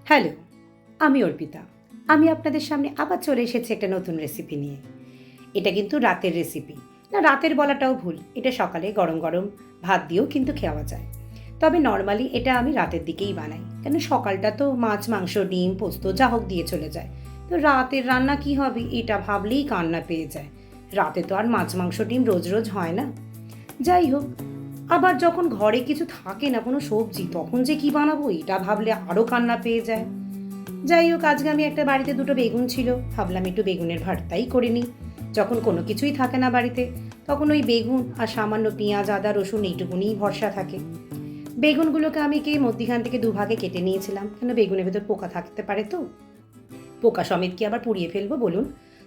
Hello, আমি অর্পিতা। আমি আপনাদের সামনে আবার চলে এসেছি একটা নতুন রেসিপি নিয়ে। এটা কিন্তু রাতের রেসিপি। না, রাতের বলাটাও ভুল। এটা সকালে গরম গরম ভাত দিয়েও কিন্তু খাওয়া যায়। তবে নর্মালি এটা আমি রাতের দিকেই বানাই। কেন সকালটা তো মাছ, মাংস, ডিম, পোস্ত যা হোক দিয়ে চলে যায়। তো রাতের রান্না কি হবে এটা ভাবলেই কান্না পেয়ে যায়। রাতে তো আর মাছ, মাংস, ডিম রোজ রোজ হয় না। যাই হোক, আবার যখন ঘরে কিছু থাকে না কোনো সবজি, তখন যে কি বানাবো এটা ভাবলে আরও কান্না পেয়ে যায়। যাই হোক, আজকে আমি একটা বাড়িতে দুটো বেগুন ছিল, ভাবলাম একটু বেগুনের ভর্তাই করে নিই। যখন কোনো কিছুই থাকে না বাড়িতে, তখন ওই বেগুন আর সামান্য পেঁয়াজ, আদা, রসুন এইটুকুনিই ভরসা থাকে। বেগুনগুলোকে আমি মধ্যিখান থেকে দুভাগে কেটে নিয়েছিলাম, কেন বেগুনের ভেতর পোকা থাকতে পারে, তো পোকা সমেত কি আবার পুড়িয়ে ফেলবো বলুন।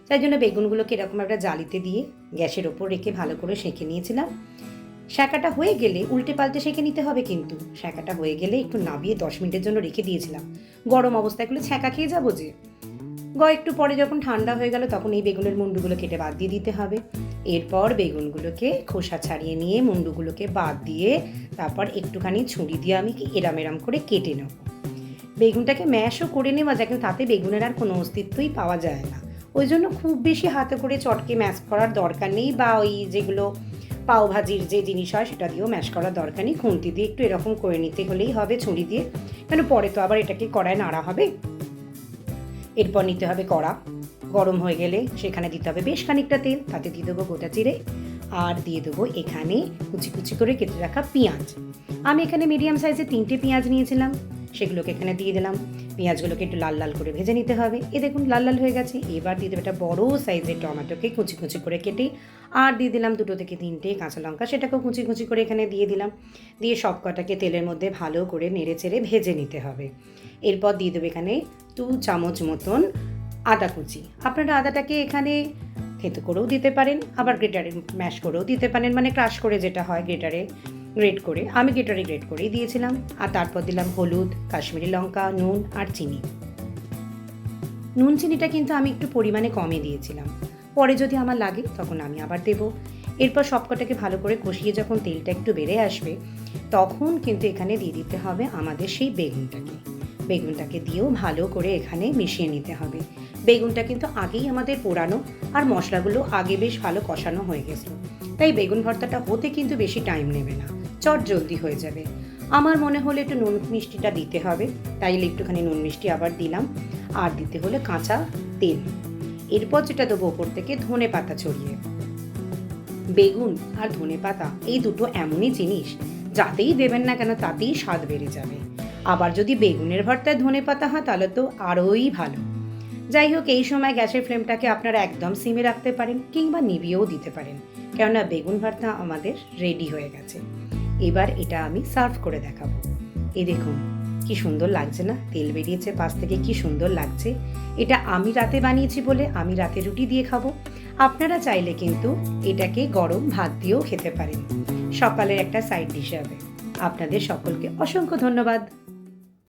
তাই জন্য বেগুনগুলোকে এরকম একটা জালিতে দিয়ে গ্যাসের ওপর রেখে ভালো করে সেঁকে নিয়েছিলাম। সেঁকাটা হয়ে গেলে উল্টে পাল্টে সেঁকে নিতে হবে, কিন্তু সেঁকাটা হয়ে গেলে একটু নাবিয়ে 10 মিনিটের জন্য রেখে দিয়েছিলাম। গরম অবস্থায় গুলো ছ্যাঁকা খেয়ে যাবো যে। একটু পরে যখন ঠান্ডা হয়ে গেল, তখন এই বেগুনের মুন্ডুগুলো কেটে বাদ দিয়ে দিতে হবে। এরপর বেগুনগুলোকে খোসা ছাড়িয়ে নিয়ে মুন্ডুগুলোকে বাদ দিয়ে তারপর একটুখানি ছুরি দিয়ে আমি এরাম করে কেটে নেব। বেগুনটাকে ম্যাশও করে নেওয়া যায়, কিন্তু তাতে বেগুনের আর কোনো অস্তিত্বই পাওয়া যায় না। ওই জন্য খুব বেশি হাতে করে চটকে ম্যাশ করার দরকার নেই, বা ওই যেগুলো পাওভাজির যে জিনিস হয় সেটা দিয়েও ম্যাশ করার দরকার নেই। খুন্তি দিয়ে একটু এরকম করে নিতে হলেই হবে ছুরি দিয়ে, কেন পরে তো আবার এটাকে কড়ায় নাড়া হবে। এরপর নিতে হবে কড়া, গরম হয়ে গেলে সেখানে দিতে হবে বেশ খানিকটা তেল, তাতে দিয়ে দেবো গোটা জিরে, আর দিয়ে দেবো এখানে কুচি কুচি করে কেটে রাখা পেঁয়াজ। আমি এখানে মিডিয়াম সাইজে 3টে পেঁয়াজ নিয়েছিলাম, সেগুলোকে এখানে দিয়ে দিলাম। পেঁয়াজগুলোকে একটু লাল লাল করে ভেজে নিতে হবে। দেখুন লাল লাল হয়ে গেছে। এবার দিয়ে দেবো একটা বড়ো সাইজের টমেটোকে কুচি কুচি করে কেটে, আর দিয়ে দিলাম 2 থেকে 3টে কাঁচা লঙ্কা, সেটাকেও কুচি কুচি করে এখানে দিয়ে দিলাম। দিয়ে সব কটাকে তেলের মধ্যে ভালো করে নেড়ে চেড়ে ভেজে নিতে হবে। এরপর দিয়ে দেবো এখানে 2 চামচ মতন আদা কুচি। আপনারা আদাটাকে এখানে থেতো করেও দিতে পারেন, আবার গ্রেটারে ম্যাশ করেও দিতে পারেন, মানে ক্রাশ করে যেটা হয় গ্রেটারে গ্রেট করে। আমি গ্রেটারে গ্রেট করেই দিয়েছিলাম। আর তারপর দিলাম হলুদ, কাশ্মীরি লঙ্কা, নুন আর চিনি। নুন চিনিটা কিন্তু আমি একটু পরিমাণে কমে দিয়েছিলাম, পরে যদি আমার লাগে তখন আমি আবার দেবো। এরপর সবকটাকে ভালো করে কষিয়ে যখন তেলটা একটু বেড়ে আসবে, তখন কিন্তু এখানে দিয়ে দিতে হবে আমাদের সেই বেগুনটাকে দিয়েও ভালো করে এখানে মিশিয়ে নিতে হবে। বেগুনটা কিন্তু আগেই আমাদের পোড়ানো, আর মশলাগুলো আগে বেশ ভালো কষানো হয়ে গেছিলো, তাই বেগুন ভর্তাটা হতে কিন্তু বেশি টাইম নেবে না, চট জলদি হয়ে যাবে। আমার মনে হলো একটু নুন মিষ্টিটা দিতে হবে, তাইলে একটুখানি নুন মিষ্টি আবার দিলাম। আর দিতে হলে কাঁচা তেল। এরপর যেটা দেবো ওপর থেকে ধনে পাতা ছড়িয়ে। বেগুন আর ধনে পাতা এই দুটো এমনই জিনিস, যাতেই দেবেন না কেন তাতেই স্বাদ বেড়ে যাবে। আবার যদি বেগুনের ভর্তায় ধনে পাতা হয় তাহলে তো আরোই ভালো। যাই হোক, এই সময় গ্যাসের ফ্লেমটাকে আপনারা একদম সিমে রাখতে পারেন, কিংবা নিভিয়েও দিতে পারেন, কেননা বেগুন ভর্তা আমাদের রেডি হয়ে গেছে। এবার এটা আমি সার্ভ করে দেখাবো। দেখুন কি সুন্দর লাগছে না, তেল বেরিয়েছে পাশ থেকে, কি সুন্দর লাগছে। এটা আমি রাতে বানিয়েছি বলে আমি রাতে রুটি দিয়ে খাবো। আপনারা চাইলে কিন্তু এটাকে গরম ভাত দিয়েও খেতে পারেন, সকালের একটা সাইড ডিশ হবে। আপনাদের সকলকে অসংখ্য ধন্যবাদ।